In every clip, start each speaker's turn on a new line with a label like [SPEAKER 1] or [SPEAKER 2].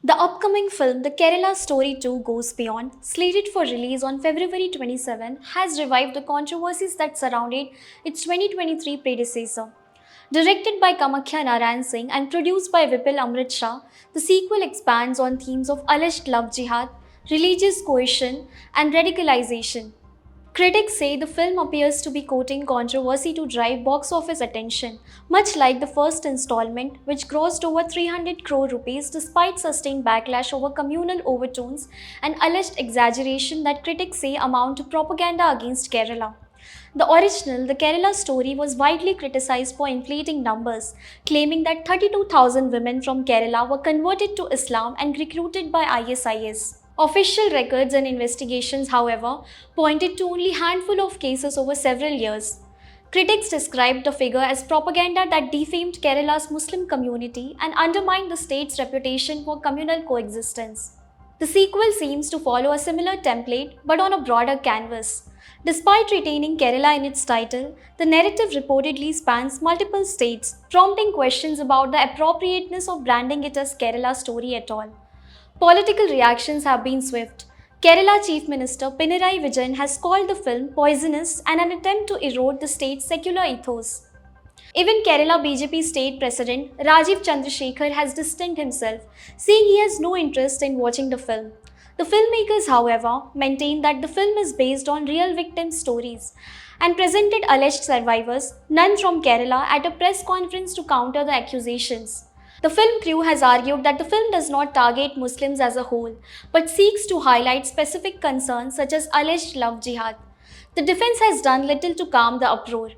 [SPEAKER 1] The upcoming film, The Kerala Story 2 Goes Beyond, slated for release on February 27, has revived the controversies that surrounded its 2023 predecessor. Directed by Kamakhya Narayan Singh and produced by Vipul Amrit Shah, the sequel expands on themes of alleged love jihad, religious coercion, and radicalization. Critics say the film appears to be courting controversy to drive box office attention, much like the first installment, which grossed over 300 crore rupees despite sustained backlash over communal overtones and alleged exaggeration that critics say amount to propaganda against Kerala. The original, The Kerala Story, was widely criticized for inflating numbers, claiming that 32,000 women from Kerala were converted to Islam and recruited by ISIS. Official records and investigations, however, pointed to only a handful of cases over several years. Critics described the figure as propaganda that defamed Kerala's Muslim community and undermined the state's reputation for communal coexistence. The sequel seems to follow a similar template but on a broader canvas. Despite retaining Kerala in its title, the narrative reportedly spans multiple states, prompting questions about the appropriateness of branding it as Kerala Story at all. Political reactions have been swift. Kerala Chief Minister Pinarayi Vijayan has called the film poisonous and an attempt to erode the state's secular ethos. Even Kerala BJP State President Rajiv Chandrasekhar has distanced himself, saying he has no interest in watching the film. The filmmakers, however, maintain that the film is based on real victim stories and presented alleged survivors, none from Kerala, at a press conference to counter the accusations. The film crew has argued that the film does not target Muslims as a whole, but seeks to highlight specific concerns such as alleged love jihad. The defense has done little to calm the uproar.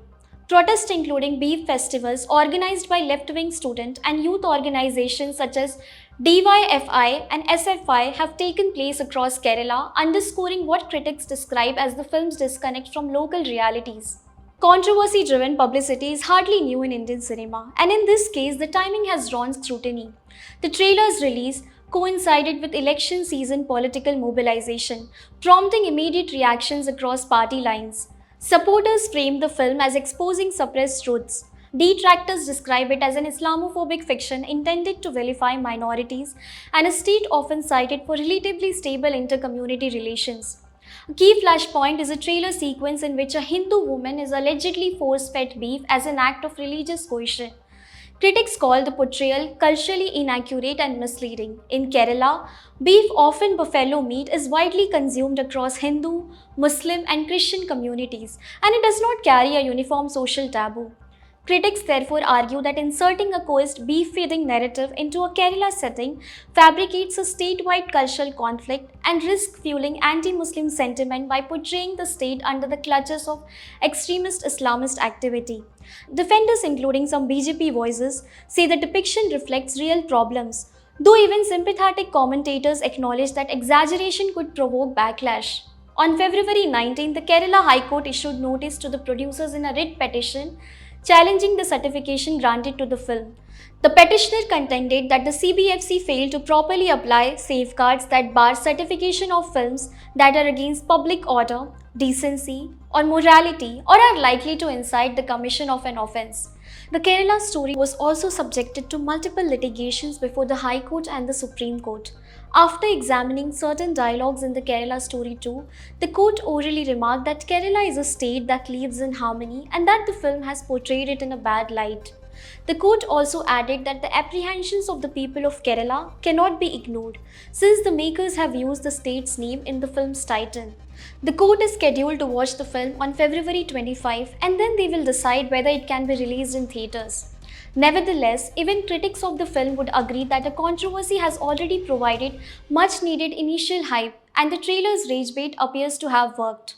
[SPEAKER 1] Protests including beef festivals organized by left-wing student and youth organizations such as DYFI and SFI have taken place across Kerala, underscoring what critics describe as the film's disconnect from local realities. Controversy driven publicity is hardly new in Indian cinema, and in this case, the timing has drawn scrutiny. The trailer's release coincided with election season political mobilization, prompting immediate reactions across party lines. Supporters framed the film as exposing suppressed truths. Detractors describe it as an Islamophobic fiction intended to vilify minorities and a state often cited for relatively stable inter-community relations. A key flashpoint is a trailer sequence in which a Hindu woman is allegedly force-fed beef as an act of religious coercion. Critics call the portrayal culturally inaccurate and misleading. In Kerala, beef, often buffalo meat, is widely consumed across Hindu, Muslim, and Christian communities, and it does not carry a uniform social taboo. Critics therefore argue that inserting a coerced beef-feeding narrative into a Kerala setting fabricates a statewide cultural conflict and risks fueling anti-Muslim sentiment by portraying the state under the clutches of extremist Islamist activity. Defenders, including some BJP voices, say the depiction reflects real problems, though even sympathetic commentators acknowledge that exaggeration could provoke backlash. On February 19, the Kerala High Court issued notice to the producers in a writ petition challenging the certification granted to the film. The petitioner contended that the CBFC failed to properly apply safeguards that bar certification of films that are against public order, decency, or morality, or are likely to incite the commission of an offence. The Kerala Story was also subjected to multiple litigations before the High Court and the Supreme Court. After examining certain dialogues in the Kerala Story 2, the court orally remarked that Kerala is a state that lives in harmony and that the film has portrayed it in a bad light. The court also added that the apprehensions of the people of Kerala cannot be ignored, since the makers have used the state's name in the film's title. The court is scheduled to watch the film on February 25, and then they will decide whether it can be released in theatres. Nevertheless, even critics of the film would agree that the controversy has already provided much needed initial hype, and the trailer's rage bait appears to have worked.